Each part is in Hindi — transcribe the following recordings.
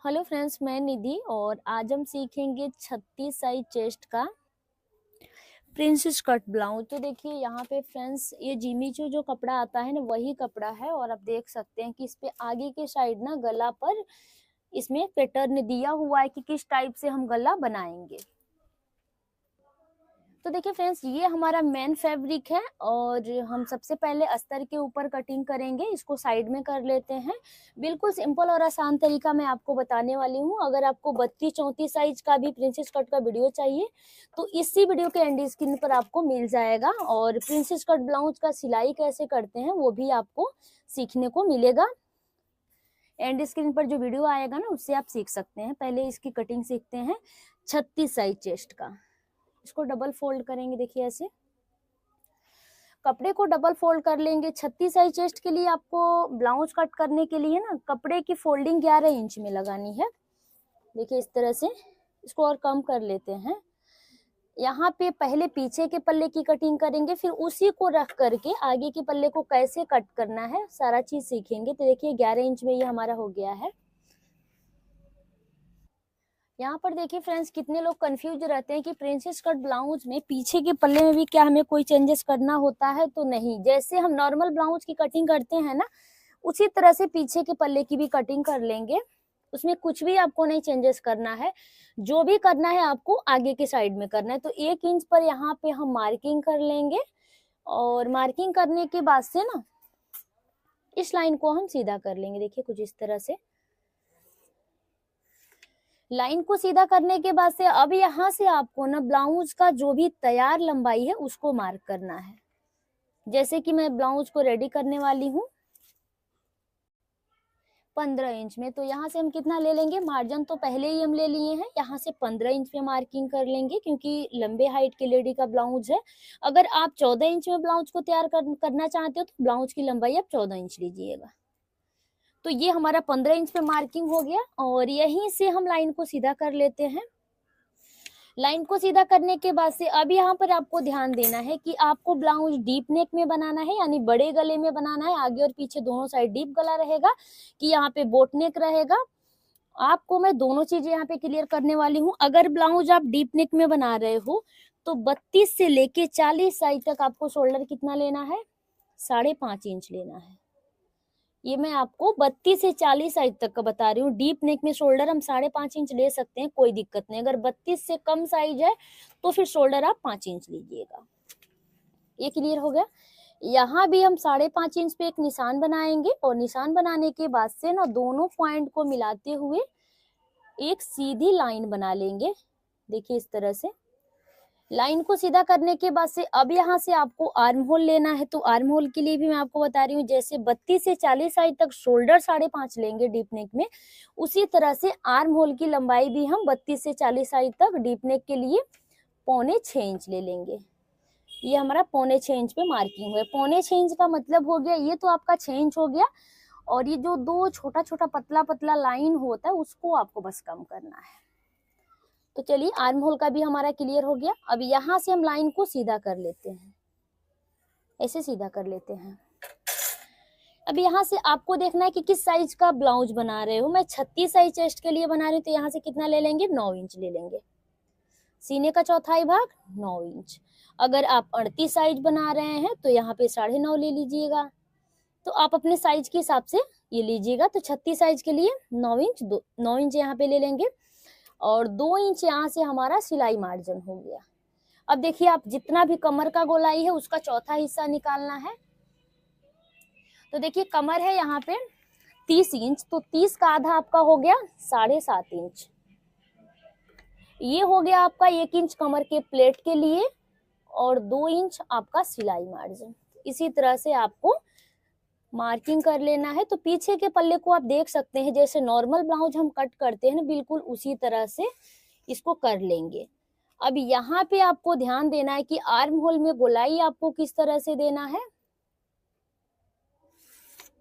हेलो फ्रेंड्स, मैं निधि और आज हम सीखेंगे 36 साइज चेस्ट का प्रिंसेस कट ब्लाउज। तो देखिए यहाँ पे फ्रेंड्स, ये जिमी चू जो कपड़ा आता है ना, वही कपड़ा है। और आप देख सकते हैं कि इस पे आगे के साइड ना गला पर इसमें पैटर्न दिया हुआ है कि किस टाइप से हम गला बनाएंगे। तो देखिए फ्रेंड्स, ये हमारा मेन फैब्रिक है और हम सबसे पहले अस्तर के ऊपर कटिंग करेंगे। इसको साइड में कर लेते हैं। बिल्कुल सिंपल और आसान तरीका मैं आपको बताने वाली हूँ। अगर आपको 32-34 साइज का भी प्रिंसेस कट का वीडियो चाहिए तो इसी वीडियो के एंड स्क्रीन पर आपको मिल जाएगा। और प्रिंसेस कट ब्लाउज का सिलाई कैसे करते हैं वो भी आपको सीखने को मिलेगा। एंड स्क्रीन पर जो वीडियो आएगा ना, उससे आप सीख सकते हैं। पहले इसकी कटिंग सीखते हैं 36 साइज चेस्ट का। इसको डबल फोल्ड करेंगे। देखिए ऐसे कपड़े को डबल फोल्ड कर लेंगे। 36 साइज चेस्ट के लिए आपको ब्लाउज कट करने के लिए ना कपड़े की फोल्डिंग 11 इंच में लगानी है। देखिए इस तरह से इसको और कम कर लेते हैं। यहाँ पे पहले पीछे के पल्ले की कटिंग करेंगे, फिर उसी को रख करके आगे के पल्ले को कैसे कट करना है सारा चीज सीखेंगे। तो देखिए 11 इंच में ये हमारा हो गया है। यहाँ पर देखिए फ्रेंड्स, कितने लोग कंफ्यूज रहते हैं कि प्रिंसेस कट ब्लाउज में पीछे के पल्ले में भी क्या हमें कोई चेंजेस करना होता है। तो नहीं, जैसे हम नॉर्मल ब्लाउज की कटिंग करते हैं ना, उसी तरह से पीछे के पल्ले की भी कटिंग कर लेंगे। उसमें कुछ भी आपको नहीं चेंजेस करना है। जो भी करना है आपको आगे के साइड में करना है। तो 1 इंच पर यहाँ पे हम मार्किंग कर लेंगे और मार्किंग करने के बाद से ना इस लाइन को हम सीधा कर लेंगे। देखिए कुछ इस तरह से लाइन को सीधा करने के बाद से अब यहाँ से आपको ना ब्लाउज का जो भी तैयार लंबाई है उसको मार्क करना है। जैसे कि मैं ब्लाउज को रेडी करने वाली हूँ 15 इंच में। तो यहाँ से हम कितना ले लेंगे, मार्जिन तो पहले ही हम ले लिए हैं। यहाँ से 15 इंच में मार्किंग कर लेंगे क्योंकि लंबे हाइट की लेडी का ब्लाउज है। अगर आप 14 इंच में ब्लाउज को तैयार करना चाहते हो तो ब्लाउज की लंबाई आप 14 इंच लीजिएगा। तो ये हमारा 15 इंच पे मार्किंग हो गया और यहीं से हम लाइन को सीधा कर लेते हैं। लाइन को सीधा करने के बाद से अब यहाँ पर आपको ध्यान देना है कि आपको ब्लाउज डीप नेक में बनाना है, यानी बड़े गले में बनाना है। आगे और पीछे दोनों साइड डीप गला रहेगा कि यहाँ पे बोट नेक रहेगा। आपको मैं दोनों चीजें यहाँ पे क्लियर करने वाली हूँ। अगर ब्लाउज आप डीप नेक में बना रहे हो तो 32 से लेके 40 साइज तक आपको शोल्डर कितना लेना है, 5.5 इंच लेना है। ये मैं आपको 32 से 40 साइज तक का बता रही हूँ। डीप नेक में शोल्डर हम 5.5 इंच ले सकते हैं, कोई दिक्कत नहीं। अगर 32 से कम साइज है तो फिर शोल्डर आप 5 इंच लीजिएगा। ये क्लियर हो गया। यहाँ भी हम 5.5 इंच पे एक निशान बनाएंगे और निशान बनाने के बाद से ना दोनों पॉइंट को मिलाते हुए एक सीधी लाइन बना लेंगे। देखिए इस तरह से लाइन को सीधा करने के बाद से अब यहाँ से आपको आर्म होल लेना है। तो आर्म होल के लिए भी मैं आपको बता रही हूँ, जैसे 32 से 40 साइज तक शोल्डर 5.5 लेंगे डीप नेक में, उसी तरह से आर्म होल की लंबाई भी हम 32 से 40 साइज तक डीप नेक के लिए 6.25 इंच ले लेंगे। ये हमारा 6.25 इंच पे मार्किंग है। 6.25 इंच का मतलब हो गया, ये तो आपका 6 इंच हो गया। और ये जो दो छोटा छोटा पतला पतला लाइन होता है उसको आपको बस कम करना है। तो चलिए आर्म होल का भी हमारा क्लियर हो गया। अब यहाँ से हम लाइन को सीधा कर लेते हैं, ऐसे सीधा कर लेते हैं। अब यहाँ से आपको देखना है कि किस साइज का ब्लाउज बना रहे हो। मैं 36 साइज चेस्ट के लिए बना रही हूँ तो यहाँ से कितना ले लेंगे, 9 इंच ले लेंगे। सीने का चौथाई भाग 9 इंच। अगर आप 38 साइज बना रहे हैं तो यहाँ पे 9.5 ले लीजिएगा। तो आप अपने साइज के हिसाब से ये लीजिएगा। तो 36 साइज के लिए 9 इंच 9 इंच यहाँ पे ले लेंगे और 2 इंच यहाँ से हमारा सिलाई मार्जिन हो गया। अब देखिए, आप जितना भी कमर का गोलाई है उसका चौथा हिस्सा निकालना है। तो देखिए कमर है यहाँ पे 30 इंच, तो 30 का आधा आपका हो गया 7.5 इंच। ये हो गया आपका 1 इंच कमर के प्लेट के लिए और 2 इंच आपका सिलाई मार्जिन। इसी तरह से आपको मार्किंग कर लेना है। तो पीछे के पल्ले को आप देख सकते हैं, जैसे नॉर्मल ब्लाउज हम कट करते हैं ना, बिल्कुल उसी तरह से इसको कर लेंगे। अब यहाँ पे आपको ध्यान देना है कि आर्म होल में गोलाई आपको किस तरह से देना है।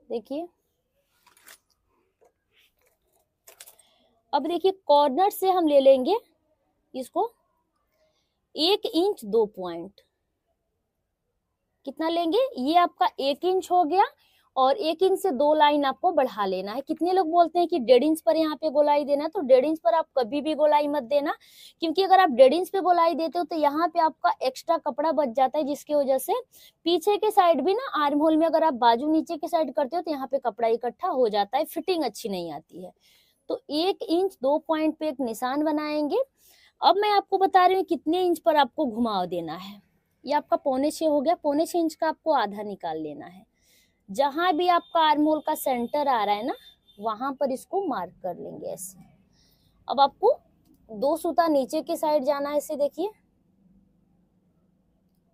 देखिए अब देखिए कॉर्नर से हम ले लेंगे इसको 1 इंच 2 पॉइंट। कितना लेंगे, ये आपका 1 इंच हो गया और 1 इंच से 2 लाइन आपको बढ़ा लेना है। कितने लोग बोलते हैं कि 1.5 इंच पर यहाँ पे गोलाई देना है, तो 1.5 इंच पर आप कभी भी गोलाई मत देना, क्योंकि अगर आप 1.5 इंच पे गोलाई देते हो तो यहाँ पे आपका एक्स्ट्रा कपड़ा बच जाता है, जिसकी वजह से पीछे के साइड भी ना आर्म होल में अगर आप बाजू नीचे के साइड करते हो तो यहाँ पे कपड़ा इकट्ठा हो जाता है, फिटिंग अच्छी नहीं आती है। तो 1 इंच 2 पॉइंट पे एक निशान बनाएंगे। अब मैं आपको बता रही हूँ कितने इंच पर आपको घुमाव देना है। ये आपका 5.25 हो गया, 5.25 इंच का आपको आधा निकाल लेना है। जहां भी आपका आर्म होल का सेंटर आ रहा है ना, वहां पर इसको मार्क कर लेंगे ऐसे। अब आपको 2 सूता नीचे के साइड जाना है, ऐसे देखिए,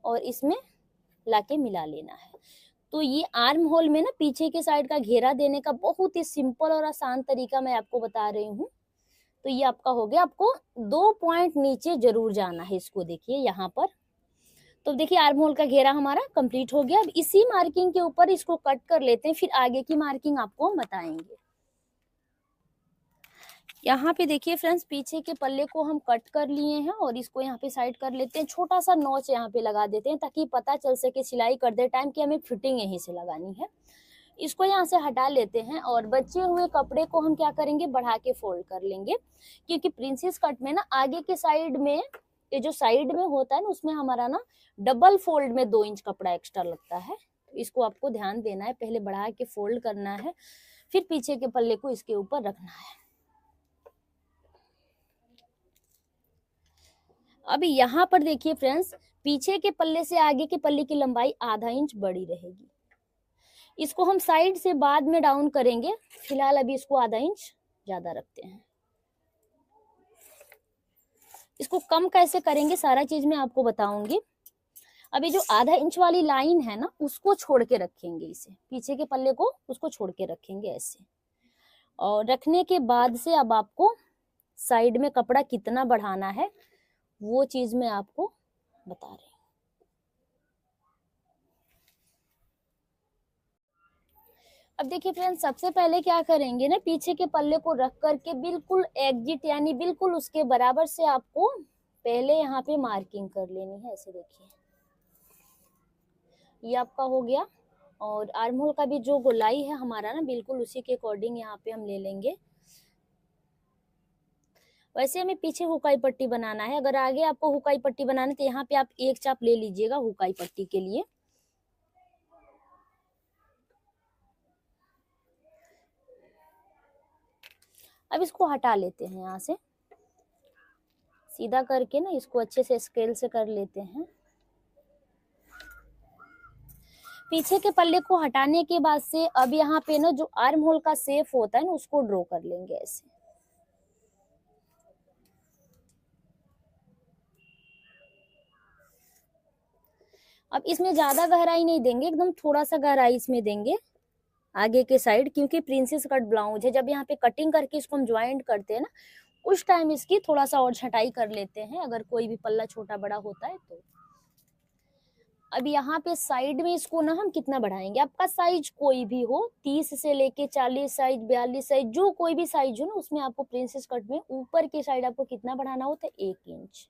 और इसमें लाके मिला लेना है। तो ये आर्म होल में ना पीछे के साइड का घेरा देने का बहुत ही सिंपल और आसान तरीका मैं आपको बता रही हूँ। तो ये आपका हो गया। आपको 2 पॉइंट नीचे जरूर जाना है, इसको देखिए यहाँ पर। तो देखिए आर्म होल का घेरा हमारा कंप्लीट हो गया। अब इसी मार्किंग के ऊपर इसको कट कर लेते हैं, फिर आगे की मार्किंग आपको हम बताएंगे। यहाँ पे देखिए फ्रेंड्स, पीछे के पल्ले को हम कट कर लिए हैं और इसको यहाँ पे साइड कर लेते हैं। छोटा सा नॉच यहाँ पे लगा देते हैं ताकि पता चल सके सिलाई करते टाइम कि हमें फिटिंग यहीं से लगानी है। इसको यहाँ से हटा लेते हैं और बचे हुए कपड़े को हम क्या करेंगे, बढ़ा के फोल्ड कर लेंगे, क्योंकि प्रिंसेस कट में ना आगे के साइड में, ये जो साइड में होता है ना, उसमें हमारा ना डबल फोल्ड में 2 इंच कपड़ा एक्स्ट्रा लगता है। इसको आपको ध्यान देना है, पहले बढ़ा के फोल्ड करना है, फिर पीछे के पल्ले को इसके ऊपर रखना है। अभी यहाँ पर देखिए फ्रेंड्स, पीछे के पल्ले से आगे के पल्ले की लंबाई आधा इंच बड़ी रहेगी। इसको हम साइड से बाद में डाउन करेंगे, फिलहाल अभी इसको आधा इंच ज्यादा रखते हैं। इसको कम कैसे करेंगे सारा चीज मैं आपको बताऊंगी। अभी जो आधा इंच वाली लाइन है ना, उसको छोड़ के रखेंगे, इसे पीछे के पल्ले को उसको छोड़ के रखेंगे ऐसे। और रखने के बाद से अब आपको साइड में कपड़ा कितना बढ़ाना है वो चीज मैं आपको बता रही हूँ। अब देखिए फ्रेंड्स, सबसे पहले क्या करेंगे ना, पीछे के पल्ले को रख करके बिल्कुल एग्जिट यानी बिल्कुल उसके बराबर से आपको पहले यहाँ पे मार्किंग कर लेनी है। ऐसे देखिए, ये आपका हो गया। और आर्म होल का भी जो गोलाई है हमारा ना, बिल्कुल उसी के अकॉर्डिंग यहाँ पे हम ले लेंगे। वैसे हमें पीछे हुकाई पट्टी बनाना है, अगर आगे आपको हुकाई पट्टी बनाना है तो यहाँ पे आप एक चाप ले लीजिएगा हुकाई पट्टी के लिए। अब इसको हटा लेते हैं, यहाँ से सीधा करके ना इसको अच्छे से स्केल से कर लेते हैं। पीछे के पल्ले को हटाने के बाद से अब यहाँ पे ना जो आर्म होल का शेप होता है ना, उसको ड्रॉ कर लेंगे ऐसे। अब इसमें ज्यादा गहराई नहीं देंगे, एकदम थोड़ा सा गहराई इसमें देंगे आगे के साइड, क्योंकि प्रिंसेस कट ब्लाउज है। जब यहाँ पे कटिंग करके इसको हम ज्वाइंट करते हैं ना, उस टाइम इसकी थोड़ा सा और छटाई कर लेते हैं, अगर कोई भी पल्ला छोटा बड़ा होता है तो। अब यहाँ पे साइड में इसको ना हम कितना बढ़ाएंगे, आपका साइज कोई भी हो, 30 से लेके 40 साइज, 42 साइज, जो कोई भी साइज हो ना, उसमें आपको प्रिंसेस कट में ऊपर की साइड आपको कितना बढ़ाना होता है, 1 इंच।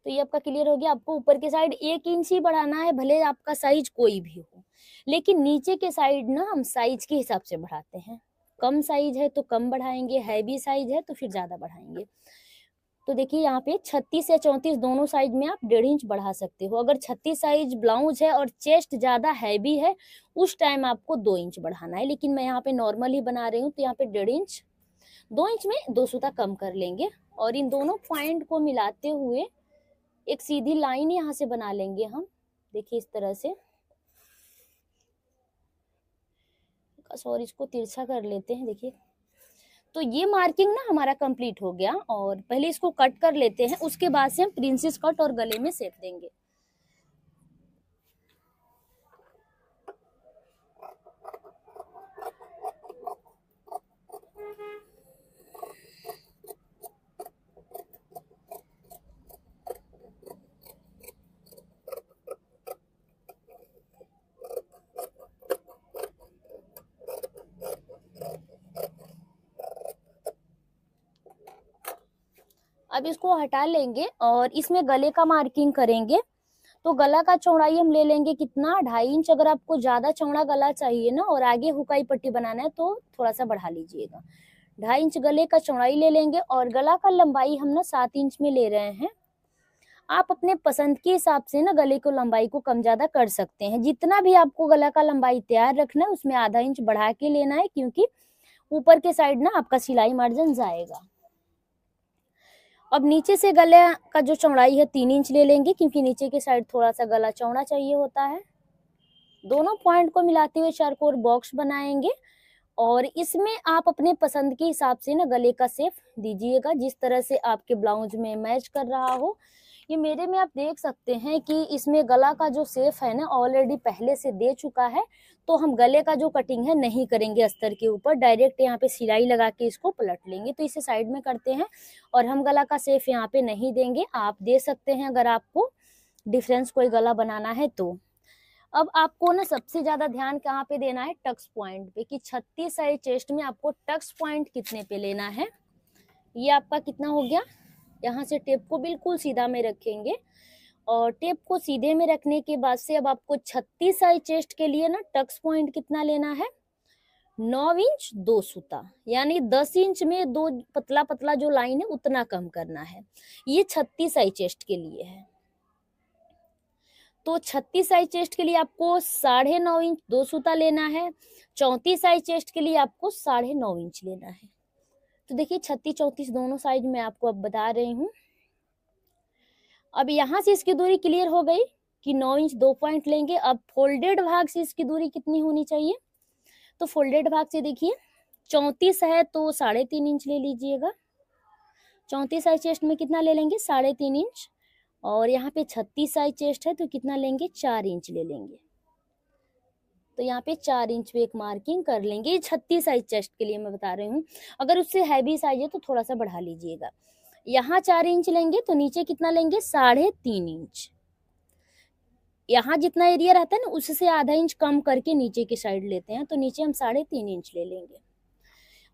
तो ये आपका क्लियर हो गया। आपको ऊपर के साइड 1 इंच ही बढ़ाना है, भले आपका साइज कोई भी हो। लेकिन नीचे के साइड ना हम साइज के हिसाब से बढ़ाते हैं, कम साइज है तो कम बढ़ाएंगे, हैवी साइज है तो फिर ज्यादा बढ़ाएंगे। तो देखिए यहाँ पे 36 या 34 दोनों साइज में आप 1.5 इंच बढ़ा सकते हो। अगर 36 साइज ब्लाउज है और चेस्ट ज्यादा हैवी है, उस टाइम आपको 2 इंच बढ़ाना है। लेकिन मैं यहाँ पे नॉर्मल ही बना रही हूँ, तो यहाँ पे 1.5 इंच, 2 इंच में 2 सूता कम कर लेंगे। और इन दोनों पॉइंट को मिलाते हुए एक सीधी लाइन यहाँ से बना लेंगे हम। देखिए इस तरह से, और इसको तिरछा कर लेते हैं। देखिए, तो ये मार्किंग ना हमारा कंप्लीट हो गया। और पहले इसको कट कर लेते हैं, उसके बाद से हम प्रिंसेस कट और गले में शेप देंगे। अब इसको हटा लेंगे और इसमें गले का मार्किंग करेंगे। तो गला का चौड़ाई हम ले लेंगे कितना, 2.5 इंच। अगर आपको ज्यादा चौड़ा गला चाहिए ना और आगे हुकाई पट्टी बनाना है तो थोड़ा सा बढ़ा लीजिएगा। 2.5 इंच गले का चौड़ाई ले लेंगे और गला का लंबाई हम ना 7 इंच में ले रहे हैं। आप अपने पसंद के हिसाब से ना गले को लंबाई को कम ज्यादा कर सकते हैं। जितना भी आपको गला का लंबाई तैयार रखना है उसमें आधा इंच बढ़ा के लेना है, क्योंकि ऊपर के साइड ना आपका सिलाई मार्जिन जाएगा। अब नीचे से गले का जो चौड़ाई है 3 इंच ले लेंगे, क्योंकि नीचे के साइड थोड़ा सा गला चौड़ा चाहिए होता है। दोनों पॉइंट को मिलाते हुए चारकोर बॉक्स बनाएंगे और इसमें आप अपने पसंद के हिसाब से ना गले का शेप दीजिएगा, जिस तरह से आपके ब्लाउज में मैच कर रहा हो। ये मेरे में आप देख सकते हैं कि इसमें गला का जो शेप है ना ऑलरेडी पहले से दे चुका है, तो हम गले का जो कटिंग है नहीं करेंगे अस्तर के ऊपर, डायरेक्ट यहाँ पे सिलाई लगा के इसको पलट लेंगे। तो इसे साइड में करते हैं और हम गला का शेप यहाँ पे नहीं देंगे, आप दे सकते हैं अगर आपको डिफरेंस कोई गला बनाना है तो। अब आपको ना सबसे ज्यादा ध्यान कहाँ पे देना है, टक्स पॉइंट पे, कि 36 साइज चेस्ट में आपको टक्स पॉइंट कितने पे लेना है। ये आपका कितना हो गया, यहाँ से टेप को बिल्कुल सीधा में रखेंगे और टेप को सीधे में रखने के बाद से अब आपको 36 साइज चेस्ट के लिए ना टक्स पॉइंट कितना लेना है, 9 इंच 2 सूता, यानी 10 इंच में दो पतला पतला जो लाइन है उतना कम करना है। ये 36 साइज चेस्ट के लिए है। तो 36 साइज चेस्ट के लिए आपको 9.5 इंच 2 सूता लेना है। 34 साइज चेस्ट के लिए आपको 9.5 इंच लेना है। तो देखिए 36 34 दोनों साइज में आपको अब बता रही हूँ। अब यहाँ से इसकी दूरी क्लियर हो गई कि 9 इंच 2 पॉइंट लेंगे। अब फोल्डेड भाग से इसकी दूरी कितनी होनी चाहिए, तो फोल्डेड भाग से देखिए 34 है तो 3.5 इंच ले लीजिएगा। 34 साइज चेस्ट में कितना ले लेंगे, 3.5 इंच। और यहाँ पे 36 साइज चेस्ट है तो कितना लेंगे, 4 इंच ले लेंगे। तो यहाँ पे 4 इंच पे एक मार्किंग कर लेंगे। 36 साइज चेस्ट के लिए मैं बता रही हूँ, अगर उससे हैवी साइज है तो थोड़ा सा बढ़ा लीजिएगा। यहाँ 4 इंच लेंगे तो नीचे कितना लेंगे, 3.5 इंच। यहाँ जितना एरिया रहता है ना उससे आधा इंच कम करके नीचे की साइड लेते हैं, तो नीचे हम 3.5 इंच ले लेंगे।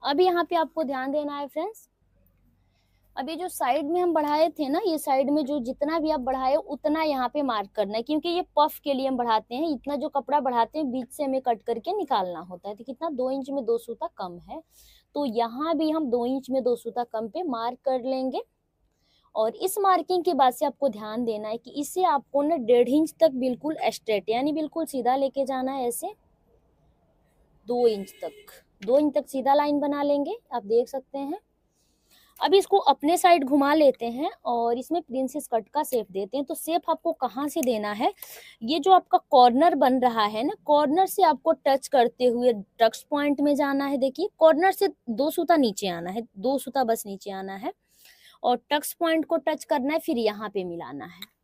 अब यहाँ पे आपको ध्यान देना है फ्रेंड्स, अभी जो साइड में हम बढ़ाए थे ना, ये साइड में जो जितना भी आप बढ़ाए उतना यहाँ पे मार्क करना है, क्योंकि ये पफ के लिए हम बढ़ाते हैं। इतना जो कपड़ा बढ़ाते हैं बीच से हमें कट करके निकालना होता है। तो कितना, 2 इंच में 2 सूता कम है, तो यहाँ भी हम 2 इंच में 2 सूता कम पे मार्क कर लेंगे। और इस मार्किंग के बाद से आपको ध्यान देना है कि इसे आपको ना 1.5 इंच तक बिल्कुल स्ट्रेट यानी बिल्कुल सीधा लेके जाना है, ऐसे 2 इंच तक, 2 इंच तक सीधा लाइन बना लेंगे, आप देख सकते हैं। अब इसको अपने साइड घुमा लेते हैं और इसमें प्रिंसेस कट का शेप देते हैं। तो शेप आपको कहाँ से देना है, ये जो आपका कॉर्नर बन रहा है ना, कॉर्नर से आपको टच करते हुए टक्स पॉइंट में जाना है। देखिए कॉर्नर से 2 सूता नीचे आना है, 2 सूता बस नीचे आना है और टक्स पॉइंट को टच करना है, फिर यहाँ पे मिलाना है।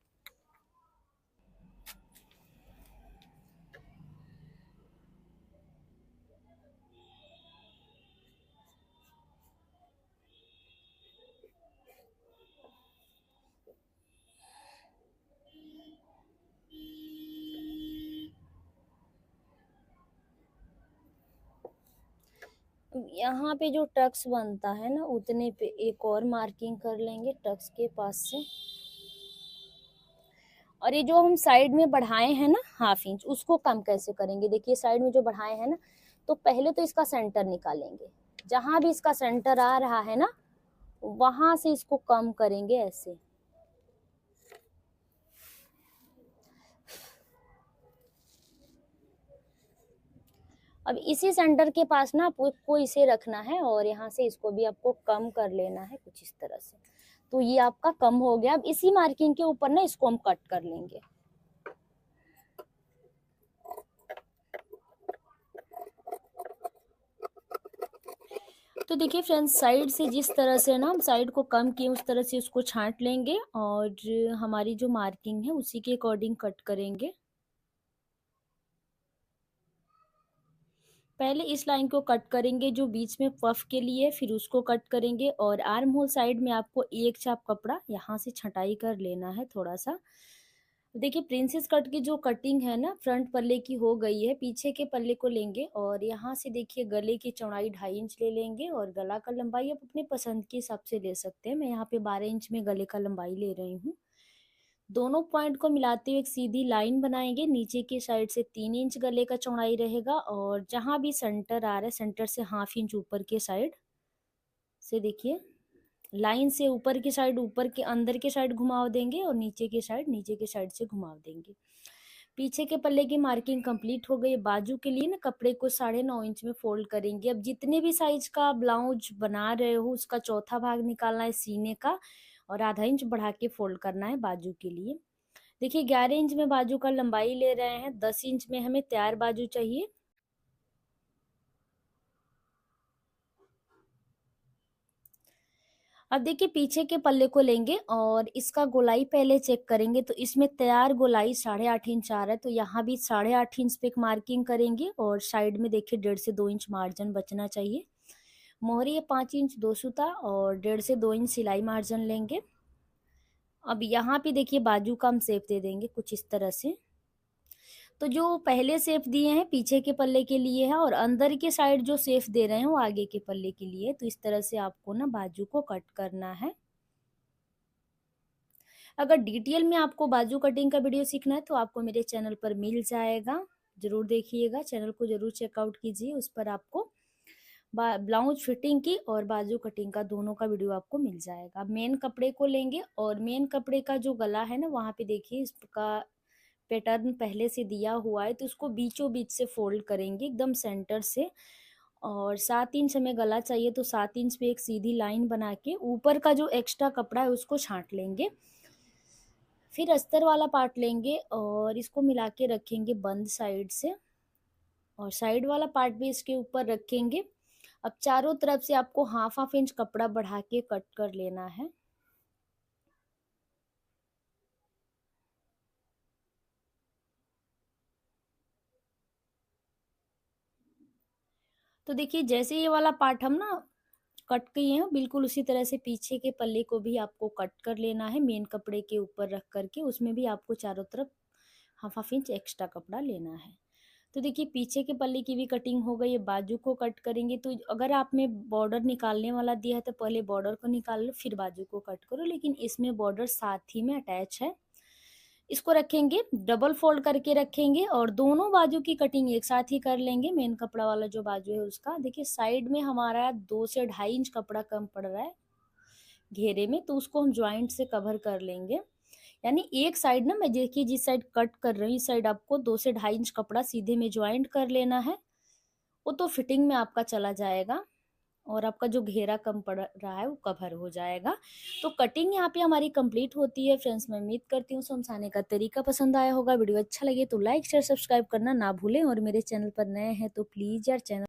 यहाँ पे जो टक्स बनता है ना उतने पे एक और मार्किंग कर लेंगे टक्स के पास से। और ये जो हम साइड में बढ़ाए हैं ना 1/2 इंच, उसको कम कैसे करेंगे, देखिए साइड में जो बढ़ाए हैं ना, तो पहले तो इसका सेंटर निकालेंगे। जहां भी इसका सेंटर आ रहा है ना वहां से इसको कम करेंगे ऐसे। अब इसी सेंटर के पास ना आपको इसे रखना है और यहाँ से इसको भी आपको कम कर लेना है कुछ इस तरह से। तो ये आपका कम हो गया। अब इसी मार्किंग के ऊपर ना इसको हम कट कर लेंगे। तो देखिए फ्रेंड्स, साइड से जिस तरह से ना हम साइड को कम किए उस तरह से उसको छांट लेंगे और हमारी जो मार्किंग है उसी के अकॉर्डिंग कट करेंगे। पहले इस लाइन को कट करेंगे जो बीच में पफ के लिए, फिर उसको कट करेंगे और आर्म होल साइड में आपको एक चाप कपड़ा यहाँ से छटाई कर लेना है थोड़ा सा। देखिए प्रिंसेस कट की जो कटिंग है ना फ्रंट पल्ले की हो गई है, पीछे के पल्ले को लेंगे और यहाँ से देखिए गले की चौड़ाई 2.5 इंच ले लेंगे और गला का लंबाई आप अपने पसंद के हिसाब से ले सकते हैं। मैं यहाँ पे 12 इंच में गले का लंबाई ले रही हूँ। दोनों पॉइंट को मिलाते हुए एक सीधी लाइन बनाएंगे। नीचे की साइड से 3 इंच गले का चौड़ाई रहेगा और जहां भी सेंटर आ रहा है सेंटर से हाफ इंच ऊपर के साइड से देखिए लाइन से ऊपर की साइड ऊपर के अंदर के साइड घुमाव देंगे और नीचे की साइड से घुमाव देंगे। पीछे के पल्ले की मार्किंग कंप्लीट हो गई। बाजू के लिए ना कपड़े को 9.5 इंच में फोल्ड करेंगे। अब जितने भी साइज का ब्लाउज बना रहे हो उसका चौथा भाग निकालना है सीने का और आधा इंच बढ़ा के फोल्ड करना है बाजू के लिए। देखिए 11 इंच में बाजू का लंबाई ले रहे हैं, 10 इंच में हमें तैयार बाजू चाहिए। अब देखिए पीछे के पल्ले को लेंगे और इसका गोलाई पहले चेक करेंगे। तो इसमें तैयार गोलाई 8.5 इंच आ रहा है, तो यहाँ भी 8.5 इंच पे एक मार्किंग करेंगे और साइड में देखिए 1.5 से 2 इंच मार्जिन बचना चाहिए। मोहरी है 5 इंच 2 सूता और 1.5 से 2 इंच सिलाई मार्जिन लेंगे। अब यहाँ पे देखिए बाजू का हम शेप दे देंगे कुछ इस तरह से। तो जो पहले शेप दिए हैं पीछे के पल्ले के लिए है और अंदर के साइड जो शेप दे रहे हैं वो आगे के पल्ले के लिए। तो इस तरह से आपको ना बाजू को कट करना है। अगर डिटेल में आपको बाजू कटिंग का वीडियो सीखना है तो आपको मेरे चैनल पर मिल जाएगा, जरूर देखिएगा, चैनल को जरूर चेकआउट कीजिए। उस पर आपको ब्लाउज फिटिंग की और बाजू कटिंग का दोनों का वीडियो आपको मिल जाएगा। अब मेन कपड़े को लेंगे और मेन कपड़े का जो गला है ना वहाँ पे देखिए इसका पैटर्न पहले से दिया हुआ है, तो उसको बीचों बीच से फोल्ड करेंगे एकदम सेंटर से। और 7 इंच हमें गला चाहिए, तो 7 इंच पे एक सीधी लाइन बना के ऊपर का जो एक्स्ट्रा कपड़ा है उसको छांट लेंगे। फिर अस्तर वाला पार्ट लेंगे और इसको मिला के रखेंगे बंद साइड से और साइड वाला पार्ट भी इसके ऊपर रखेंगे। अब चारों तरफ से आपको हाफ हाफ इंच कपड़ा बढ़ा के कट कर लेना है। तो देखिए जैसे ये वाला पार्ट हम ना कट किए हैं बिल्कुल उसी तरह से पीछे के पल्ले को भी आपको कट कर लेना है। मेन कपड़े के ऊपर रख करके उसमें भी आपको चारों तरफ हाफ हाफ इंच एक्स्ट्रा कपड़ा लेना है। तो देखिए पीछे के पल्ले की भी कटिंग हो गई है। बाजू को कट करेंगे, तो अगर आपने बॉर्डर निकालने वाला दिया है तो पहले बॉर्डर को निकाल लो फिर बाजू को कट करो, लेकिन इसमें बॉर्डर साथ ही में अटैच है। इसको रखेंगे डबल फोल्ड करके रखेंगे और दोनों बाजू की कटिंग एक साथ ही कर लेंगे। मेन कपड़ा वाला जो बाजू है उसका देखिए साइड में हमारा 2 से 2.5 इंच कपड़ा कम पड़ रहा है घेरे में, तो उसको हम ज्वाइंट से कवर कर लेंगे। यानी एक साइड ना मैं देखिए जिस साइड कट कर रही हूँ इस साइड आपको 2 से 2.5 इंच कपड़ा सीधे में ज्वाइंट कर लेना है। वो तो फिटिंग में आपका चला जाएगा और आपका जो घेरा कम पड़ रहा है वो कवर हो जाएगा। तो कटिंग यहाँ पे हमारी कंप्लीट होती है। फ्रेंड्स मैं उम्मीद करती हूँ समझाने का तरीका पसंद आया होगा। वीडियो अच्छा लगे तो लाइक शेयर सब्सक्राइब करना ना भूलें और मेरे चैनल पर नए हैं तो प्लीज़ यार चैनल